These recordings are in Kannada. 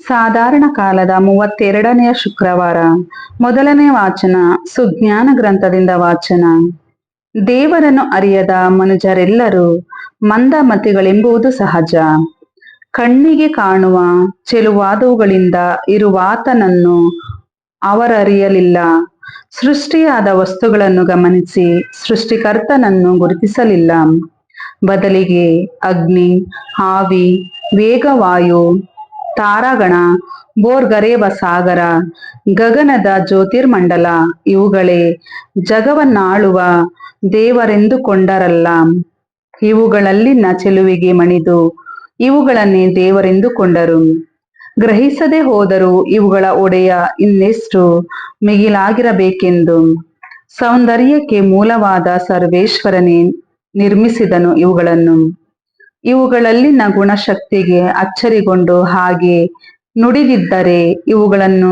ಸಾಧಾರಣ ಕಾಲದ 32ನೇ ಶುಕ್ರವಾರ. ಮೊದಲನೇ ವಾಚನ ಸುಜ್ಞಾನ ಗ್ರಂಥದಿಂದ ವಾಚನ. ದೇವರನ್ನು ಅರಿಯದ ಮನುಜರೆಲ್ಲರೂ ಮಂದಮತಿಗಳೆಂಬುದು ಸಹಜ. ಕಣ್ಣಿಗೆ ಕಾಣುವ ಚೆಲುವಾದವುಗಳಿಂದ ಇರುವಾತನನ್ನು ಅವರರಿಯಲಿಲ್ಲ. ಸೃಷ್ಟಿಯಾದ ವಸ್ತುಗಳನ್ನು ಗಮನಿಸಿ ಸೃಷ್ಟಿಕರ್ತನನ್ನು ಗುರುತಿಸಲಿಲ್ಲ. ಬದಲಿಗೆ ಅಗ್ನಿ, ಆವಿ, ವೇಗವಾಯು, ತಾರಾಗಣ, ಭೋರ್ಗರೆವ ಸಾಗರ, ಗಗನದ ಜ್ಯೋತಿರ್ಮಂಡಲ ಇವುಗಳೇ ಜಗವನ್ನಾಳುವ ದೇವರೆಂದುಕೊಂಡರಲ್ಲ. ಇವುಗಳಲ್ಲಿನ ಚೆಲುವಿಗೆ ಮಣಿದು ಇವುಗಳನ್ನೇ ದೇವರೆಂದುಕೊಂಡರು. ಗ್ರಹಿಸದೆ ಹೋದರೂ ಇವುಗಳ ಒಡೆಯ ಇನ್ನೆಷ್ಟು ಮಿಗಿಲಾಗಿರಬೇಕೆಂದು. ಸೌಂದರ್ಯಕ್ಕೆ ಮೂಲವಾದ ಸರ್ವೇಶ್ವರನೇ ನಿರ್ಮಿಸಿದನು ಇವುಗಳನ್ನು. ಇವುಗಳಲ್ಲಿನ ಗುಣಶಕ್ತಿಗೆ ಅಚ್ಚರಿಗೊಂಡು ಹಾಗೆ ನುಡಿದಿದ್ದರೆ ಇವುಗಳನ್ನು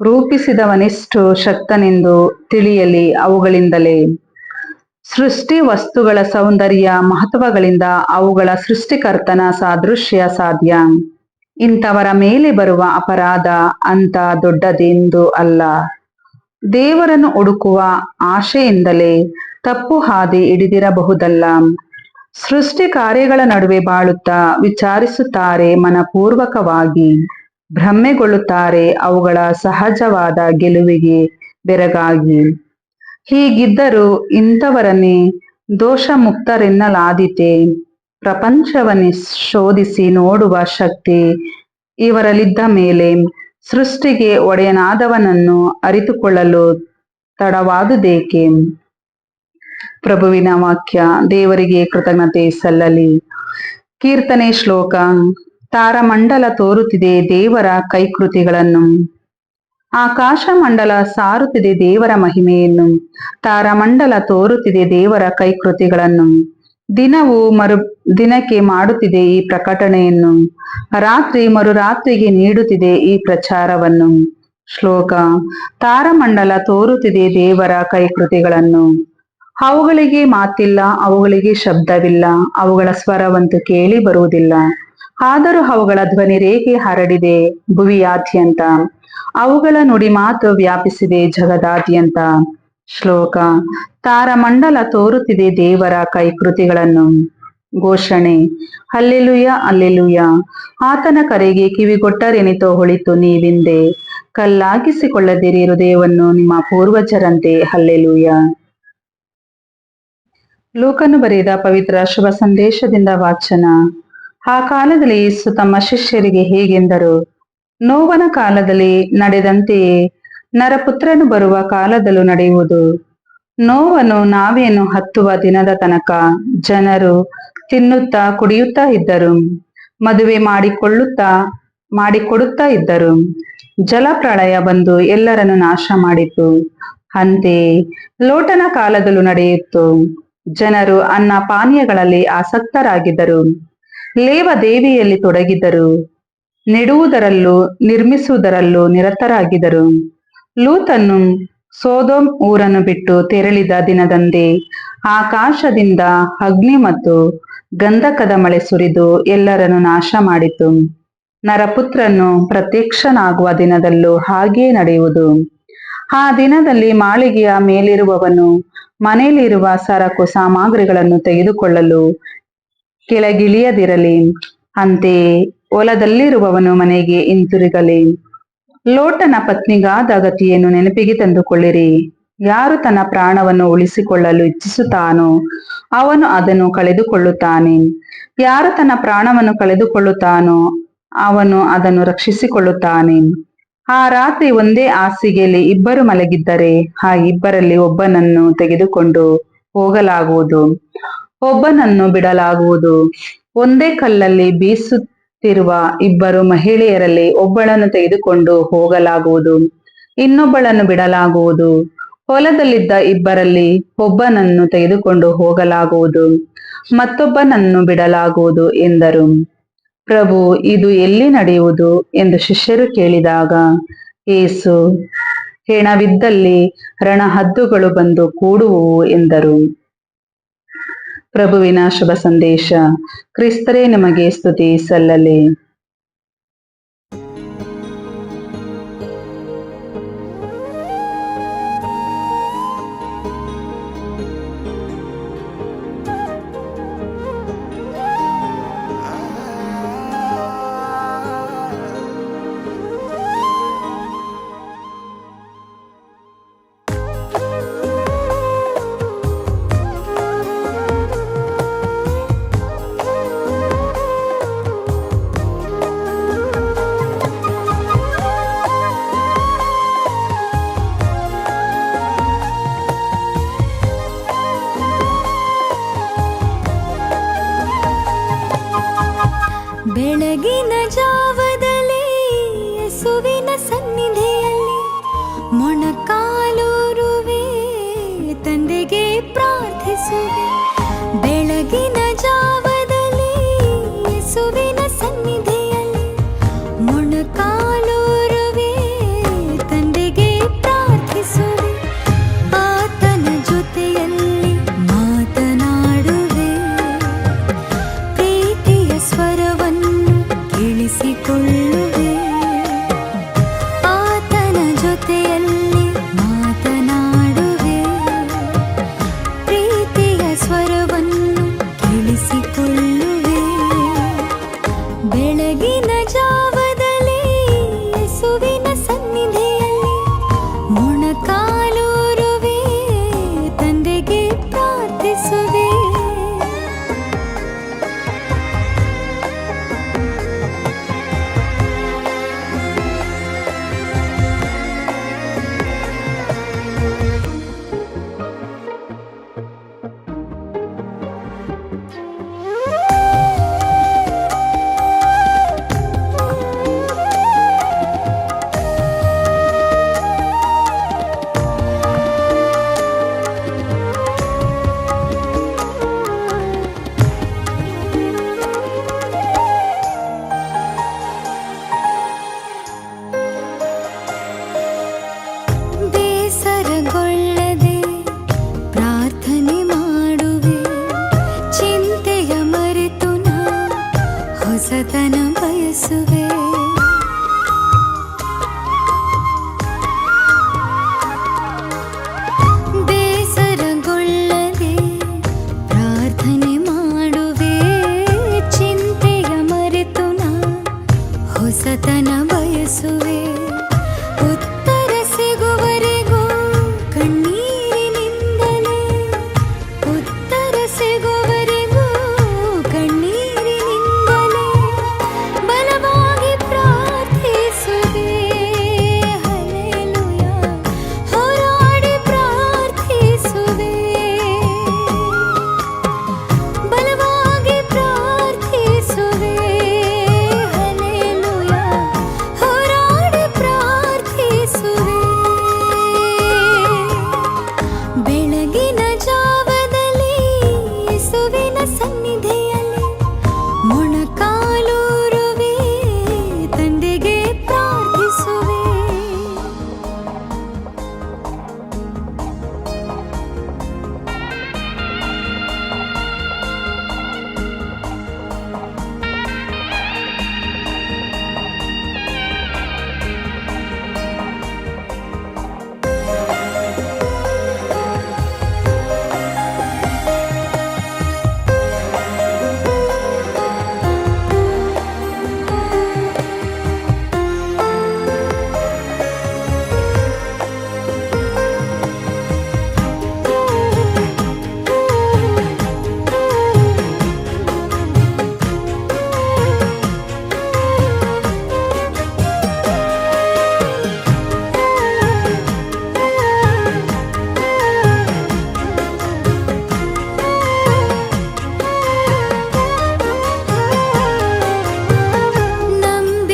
ರೂಪಿಸಿದವನೆಷ್ಟು ಶಕ್ತನೆಂದು ತಿಳಿಯಲಿ ಅವುಗಳಿಂದಲೇ. ಸೃಷ್ಟಿ ವಸ್ತುಗಳ ಸೌಂದರ್ಯ ಮಹತ್ವಗಳಿಂದ ಅವುಗಳ ಸೃಷ್ಟಿಕರ್ತನ ಸಾದೃಶ್ಯ ಸಾಧ್ಯ. ಇಂಥವರ ಮೇಲೆ ಬರುವ ಅಪರಾಧ ಅಂಥ ದೊಡ್ಡದೆಂದು ಅಲ್ಲ. ದೇವರನ್ನು ಹುಡುಕುವ ಆಶೆಯಿಂದಲೇ ತಪ್ಪು ಹಾದಿ ಹಿಡಿದಿರಬಹುದಲ್ಲ. ಸೃಷ್ಟಿ ಕಾರ್ಯಗಳ ನಡುವೆ ಬಾಳುತ್ತಾ ವಿಚಾರಿಸುತ್ತಾರೆ, ಮನಪೂರ್ವಕವಾಗಿ ಭ್ರಮೆಗೊಳ್ಳುತ್ತಾರೆ ಅವುಗಳ ಸಹಜವಾದ ಗೆಲುವಿಗೆ ಬೆರಗಾಗಿ. ಹೀಗಿದ್ದರೂ ಇಂಥವರನ್ನೇ ದೋಷಮುಕ್ತರೆನ್ನಲಾದೀತೆ. ಪ್ರಪಂಚವನ್ನೇ ಶೋಧಿಸಿ ನೋಡುವ ಶಕ್ತಿ ಇವರಲ್ಲಿದ್ದ ಮೇಲೆ ಸೃಷ್ಟಿಗೆ ಒಡೆಯನಾದವನನ್ನು ಅರಿತುಕೊಳ್ಳಲು ತಡವಾದುದೇಕೆ? ಪ್ರಭುವಿನ ವಾಕ್ಯ. ದೇವರಿಗೆ ಕೃತಜ್ಞತೆ ಸಲ್ಲಲಿ. ಕೀರ್ತನೆ ಶ್ಲೋಕ. ತಾರಮಂಡಲ ತೋರುತ್ತಿದೆ ದೇವರ ಕೈಕೃತಿಗಳನ್ನು. ಆಕಾಶ ಮಂಡಲ ಸಾರುತ್ತಿದೆ ದೇವರ ಮಹಿಮೆಯನ್ನು. ತಾರಮಂಡಲ ತೋರುತ್ತಿದೆ ದೇವರ ಕೈಕೃತಿಗಳನ್ನು. ದಿನವು ಮರು ದಿನಕ್ಕೆ ಮಾಡುತ್ತಿದೆ ಈ ಪ್ರಕಟಣೆಯನ್ನು. ರಾತ್ರಿ ಮರುರಾತ್ರಿಗೆ ನೀಡುತ್ತಿದೆ ಈ ಪ್ರಚಾರವನ್ನು. ಶ್ಲೋಕ. ತಾರಮಂಡಲ ತೋರುತ್ತಿದೆ ದೇವರ ಕೈಕೃತಿಗಳನ್ನು. ಅವುಗಳಿಗೆ ಮಾತಿಲ್ಲ, ಅವುಗಳಿಗೆ ಶಬ್ದವಿಲ್ಲ, ಅವುಗಳ ಸ್ವರವಂತೂ ಕೇಳಿ ಬರುವುದಿಲ್ಲ. ಆದರೂ ಅವುಗಳ ಧ್ವನಿ ರೇಖೆ ಹರಡಿದೆ ಭುವಿಯಾದ್ಯಂತ. ಅವುಗಳ ನುಡಿ ಮಾತು ವ್ಯಾಪಿಸಿದೆ ಜಗದಾದ್ಯಂತ. ಶ್ಲೋಕ. ತಾರಮಂಡಲ ತೋರುತ್ತಿದೆ ದೇವರ ಕೈಕೃತಿಗಳನ್ನು. ಘೋಷಣೆ. Hallelujah, hallelujah. ಆತನ ಕರೆಗೆ ಕಿವಿಗೊಟ್ಟರೆನಿತೋ ಹೊಳಿತು ನೀವಿಂದೆ. ಕಲ್ಲಾಗಿಸಿಕೊಳ್ಳದಿರಿ ಹೃದಯವನ್ನು ನಿಮ್ಮ ಪೂರ್ವಜರಂತೆ. ಹಲ್ಲೆಲೂಯ. ಲೂಕನು ಬರೆದ ಪವಿತ್ರ ಶುಭ ಸಂದೇಶದಿಂದ ವಾಚನ. ಆ ಕಾಲದಲ್ಲಿ ಯೇಸು ತಮ್ಮ ಶಿಷ್ಯರಿಗೆ ಹೇಗೆಂದರು, ನೋವನ ಕಾಲದಲ್ಲಿ ನಡೆದಂತೆಯೇ ನರಪುತ್ರನು ಬರುವ ಕಾಲದಲ್ಲೂ ನಡೆಯುವುದು. ನೋವನು ನಾವೇನು ಹತ್ತುವ ದಿನದ ತನಕ ಜನರು ತಿನ್ನುತ್ತಾ ಕುಡಿಯುತ್ತಾ ಇದ್ದರು, ಮದುವೆ ಮಾಡಿಕೊಡುತ್ತಾ ಇದ್ದರು. ಜಲಪ್ರಳಯ ಬಂದು ಎಲ್ಲರನ್ನು ನಾಶ ಮಾಡಿತು. ಅಂತೆಯೇ ಲೋಟನ ಕಾಲದಲ್ಲೂ ನಡೆಯಿತು. ಜನರು ಅನ್ನ ಪಾನೀಯಗಳಲ್ಲಿ ಆಸಕ್ತರಾಗಿದ್ದರು, ಲೇವಾದೇವಿಯಲ್ಲಿ ತೊಡಗಿದ್ದರು, ನೆಡುವುದರಲ್ಲೂ ನಿರ್ಮಿಸುವುದರಲ್ಲೂ ನಿರತರಾಗಿದ್ದರು. ಲೂತನು ಸೊದೋಮ್ ಊರನ್ನು ಬಿಟ್ಟು ತೆರಳಿದ ದಿನದಂದೇ ಆಕಾಶದಿಂದ ಅಗ್ನಿ ಮತ್ತು ಗಂಧಕದ ಮಳೆ ಸುರಿದು ಎಲ್ಲರನ್ನು ನಾಶ ಮಾಡಿತು. ನರಪುತ್ರನು ಪ್ರತ್ಯಕ್ಷನಾಗುವ ದಿನದಲ್ಲೂ ಹಾಗೆಯೇ ನಡೆಯುವುದು. ಆ ದಿನದಲ್ಲಿ ಮಾಳಿಗೆಯ ಮೇಲಿರುವವನು ಮನೆಯಲ್ಲಿರುವ ಸರಕು ಸಾಮಗ್ರಿಗಳನ್ನು ತೆಗೆದುಕೊಳ್ಳಲು ಕೆಳಗಿಳಿಯದಿರಲಿ. ಅಂತೆಯೇ ಹೊಲದಲ್ಲಿರುವವನು ಮನೆಗೆ ಹಿಂತಿರುಗಲಿ. ಲೋಟನ ಪತ್ನಿಗಾದ ಗತಿಯನ್ನು ನೆನಪಿಗೆ ತಂದುಕೊಳ್ಳಿರಿ. ಯಾರು ತನ್ನ ಪ್ರಾಣವನ್ನು ಉಳಿಸಿಕೊಳ್ಳಲು ಇಚ್ಛಿಸುತ್ತಾನೋ ಅವನು ಅದನ್ನು ಕಳೆದುಕೊಳ್ಳುತ್ತಾನೆ. ಯಾರು ತನ್ನ ಪ್ರಾಣವನ್ನು ಕಳೆದುಕೊಳ್ಳುತ್ತಾನೋ ಅವನು ಅದನ್ನು ರಕ್ಷಿಸಿಕೊಳ್ಳುತ್ತಾನೆ. ಆ ರಾತ್ರಿ ಒಂದೇ ಹಾಸಿಗೆಯಲ್ಲಿ ಇಬ್ಬರು ಮಲಗಿದ್ದರೆ ಆ ಇಬ್ಬರಲ್ಲಿ ಒಬ್ಬನನ್ನು ತೆಗೆದುಕೊಂಡು ಹೋಗಲಾಗುವುದು, ಒಬ್ಬನನ್ನು ಬಿಡಲಾಗುವುದು. ಒಂದೇ ಕಲ್ಲಲ್ಲಿ ಬೀಸುತ್ತಿರುವ ಇಬ್ಬರು ಮಹಿಳೆಯರಲ್ಲಿ ಒಬ್ಬಳನ್ನು ತೆಗೆದುಕೊಂಡು ಹೋಗಲಾಗುವುದು, ಇನ್ನೊಬ್ಬಳನ್ನು ಬಿಡಲಾಗುವುದು. ಹೊಲದಲ್ಲಿದ್ದ ಇಬ್ಬರಲ್ಲಿ ಒಬ್ಬನನ್ನು ತೆಗೆದುಕೊಂಡು ಹೋಗಲಾಗುವುದು, ಮತ್ತೊಬ್ಬನನ್ನು ಬಿಡಲಾಗುವುದು ಎಂದರು. ಪ್ರಭು, ಇದು ಎಲ್ಲಿ ನಡೆಯುವುದು ಎಂದು ಶಿಷ್ಯರು ಕೇಳಿದಾಗ ಯೇಸು, ಹೆಣವಿದ್ದಲ್ಲಿ ರಣಹದ್ದುಗಳು ಬಂದು ಕೂಡುವುವು ಎಂದರು. ಪ್ರಭುವಿನ ಶುಭ ಸಂದೇಶ. ಕ್ರಿಸ್ತರೇ ನಿಮಗೆ ಸ್ತುತಿ ಸಲ್ಲಲಿ. ಹೊಸತನ ಬಯಸುವೆ. ಉತ್ತರ ಸಿಗುವರೆಗೂ ಕಣ್ಣೀರಿನಿಂದಲೇ, ಉತ್ತರ ಸಿಗುವರೆಗೂ ಕಣ್ಣೀರಿನಿಂದಲೇ ಬಲವಾಗಿ ಪ್ರಾರ್ಥಿಸುವೆ. ಹಲ್ಲೆಲೂಯಾ, ಹೋರಾಡಿ ಪ್ರಾರ್ಥಿಸುವೆ. ಬಲವಾಗಿ ಪ್ರಾರ್ಥಿಸುವೆ. ಹಲ್ಲೆಲೂಯಾ, ಹೋರಾಡಿ ಪ್ರಾರ್ಥಿಸುವೆ. ಬೆಳಗಿನ ಜಾವದಲ್ಲಿ ಯೇಸುವಿನ ಸನ್ನಿಧಿಯಲ್ಲಿ ಮೊಣಕಾಲೂರುವೆ, ತಂದೆಗೆ ಪ್ರಾರ್ಥಿಸುವೆ.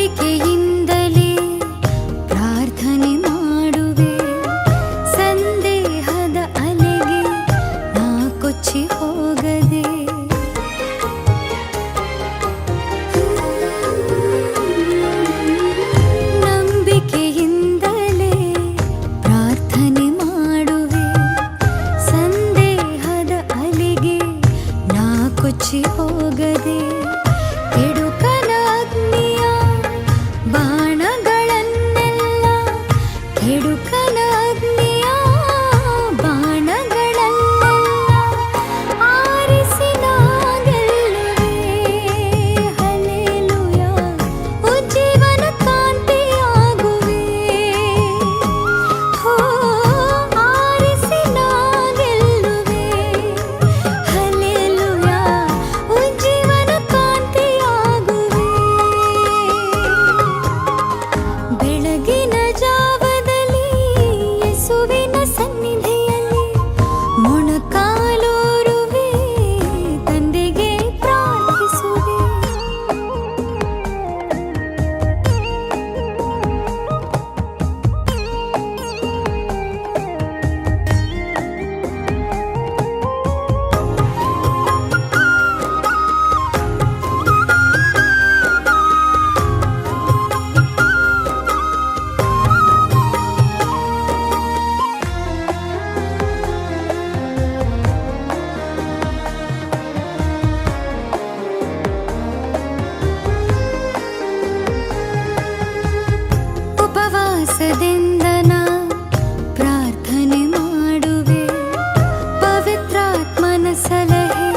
ನಂಬಿಕೆಯಿಂದಲೇ ಪ್ರಾರ್ಥನೆ ಮಾಡುವೆ. ಸಂದೇಹದ ಅಲೆಗೆ ನಾ ಕೊಚ್ಚಿ ಹೋಗದೆ. ನಂಬಿಕೆಯಿಂದಲೇ ಪ್ರಾರ್ಥನೆ ಮಾಡುವೆ. ಸಂದೇಹದ ಅಲೆಗೆ ನಾ ಕೊಚ್ಚಿ ಹೋಗದೆ. ಕೆಡುಕನ ಅಗ್ನಿಯ ಬಾಣಗಳನ್ನೆಲ್ಲ, ಕೆಡುಕನ ಅಗ್ನಿಯ ಬಾಣಗಳನ್ನೆಲ್ಲ ಆರಿಸಿ ನಾ ಗೆಲ್ಲುವೆ. ಹಲ್ಲೆಲೂಯಾ, ಉಜ್ಜೀವನ ಕಾಂತಿಯಾಗುವೆ. ಹೋ, ಆರಿಸಿ ನಾ ಗೆಲ್ಲುವೆ. ಹಲ್ಲೆಲೂಯಾ, ಉಜ್ಜೀವನ ಕಾಂತಿಯಾಗುವೆ. ಬೆಳಗಿನ ಜಾವದಲ್ಲಿ ಯೇಸುವಿನ ಸನ್ನಿಧಿಯಲ್ಲಿ ಮೊಣಕಾಲೂರುವೆ, ತಂದೆಗೆ ಪ್ರಾರ್ಥಿಸುವೆ. ಉಪವಾಸದಿಂದ ನಾ ಪ್ರಾರ್ಥನೆ ಮಾಡುವೆ. ಪವಿತ್ರಾತ್ಮನ ಸಲಹೆ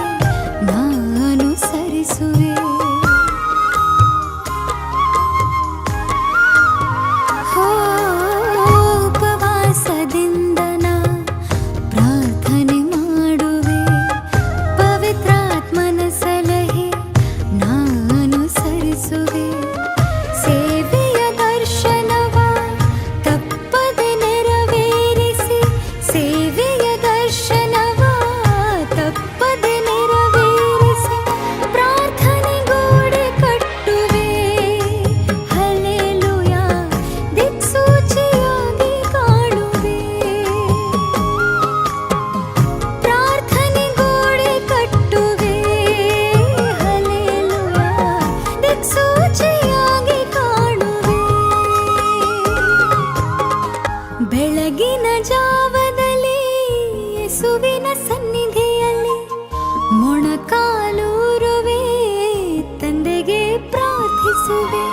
ನಾ ಅನುಸರಿಸುವೆ. ಹೋ, ಉಪವಾಸದಿಂದ ನಾ ಪ್ರಾರ್ಥನೆ ಮಾಡುವೆ. ಪವಿತ್ರಾತ್ಮನ ಸಲಹೆ ನಾ ಅನುಸರಿಸುವೆ. ಸೇವೆಯ ದರ್ಶನವ ತಪ್ಪದೆ ನೆರವೇರಿಸಿ, ಸೇವೆಯ ದರ್ಶನವ ತಪ್ಪದೆ ನೆರವೇರಿಸಿ ಪ್ರಾರ್ಥನೆ ಗೋಡೆ ಕಟ್ಟುವೆ. ಹಲ್ಲೆಲೂಯಾ, ದಿಕ್ಸೂಚಿಯಾಗಿ ಕಾಣುವೆ. ಪ್ರಾರ್ಥನೆ ಗೋಡೆ ಕಟ್ಟುವೆ. ಹಲ್ಲೆಲೂಯಾ, ದಿಕ್ಸೂಚಿಯಾಗಿ ಕಾಣುವೆ. ಬೆಳಗಿನ ಜಾವದಲ್ಲಿ ಯೇಸುವಿನ ಸನ್ನಿಧಿಯಲ್ಲಿ ಮೊಣಕಾಲೂರುವೆ, ತಂದೆಗೆ ಪ್ರಾರ್ಥಿಸುವೆ.